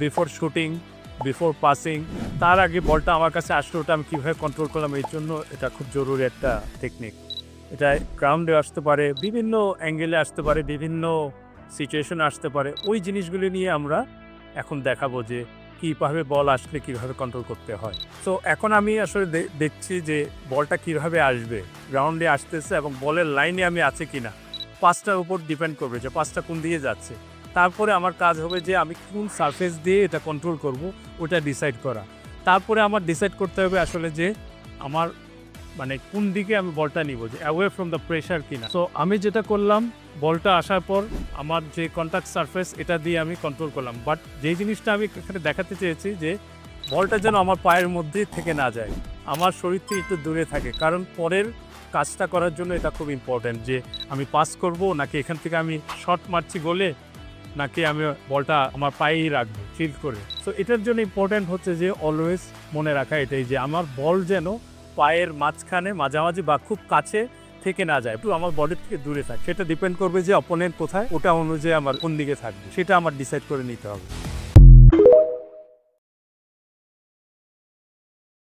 Before shooting, before passing, তার আগে বলটা আমার কাছে আসলে ওটা আমি কীভাবে কন্ট্রোল করলাম, এই জন্য এটা খুব জরুরি একটা টেকনিক। এটা গ্রাউন্ডে আসতে পারে, বিভিন্ন অ্যাঙ্গেলে আসতে পারে, বিভিন্ন সিচুয়েশনে আসতে পারে। ওই জিনিসগুলি নিয়ে আমরা এখন দেখাবো যে কীভাবে বল আসলে কীভাবে কন্ট্রোল করতে হয়। সো এখন আমি আসলে দেখছি যে বলটা কীভাবে আসবে, গ্রাউন্ডে আসতেছে এবং বলের লাইনে আমি আছে কিনা, পাসটার উপর ডিপেন্ড করবে যে পাসটা কোন দিকে যাচ্ছে। তারপরে আমার কাজ হবে যে আমি কোন সারফেস দিয়ে এটা কন্ট্রোল করব, ওটা ডিসাইড করা। তারপরে আমার ডিসাইড করতে হবে আসলে যে আমার মানে কোন দিকে আমি বলটা নিব, যে অ্যাওয়ে ফ্রম দ্য প্রেশার কিনা। সো আমি যেটা করলাম, বলটা আসার পর আমার যে কন্ট্যাক্ট সারফেস এটা দিয়ে আমি কন্ট্রোল করলাম। বাট যেই জিনিসটা আমি এখানে দেখাতে চেয়েছি যে বলটা যেন আমার পায়ের মধ্যে থেকে না যায়, আমার শরীর থেকে একটু দূরে থাকে, কারণ পরের কাজটা করার জন্য এটা খুব ইম্পর্ট্যান্ট যে আমি পাস করব নাকি এখান থেকে আমি শট মারছি গোলে, নাকি আমি বলটা আমার পায়েই রাখবো ফিল করে। সো এটার জন্য ইম্পর্ট্যান্ট হচ্ছে যে অলওয়েজ মনে রাখা এটাই যে আমার বল যেন পায়ের মাঝখানে, মাঝামাঝি বা খুব কাছে থেকে না যায়, একটু আমার বডির থেকে দূরে থাকে। সেটা ডিপেন্ড করবে যে অপোনেন্ট কোথায়, ওটা অনুযায়ী আমার কোন দিকে থাকবে সেটা আমার ডিসাইড করে নিতে হবে।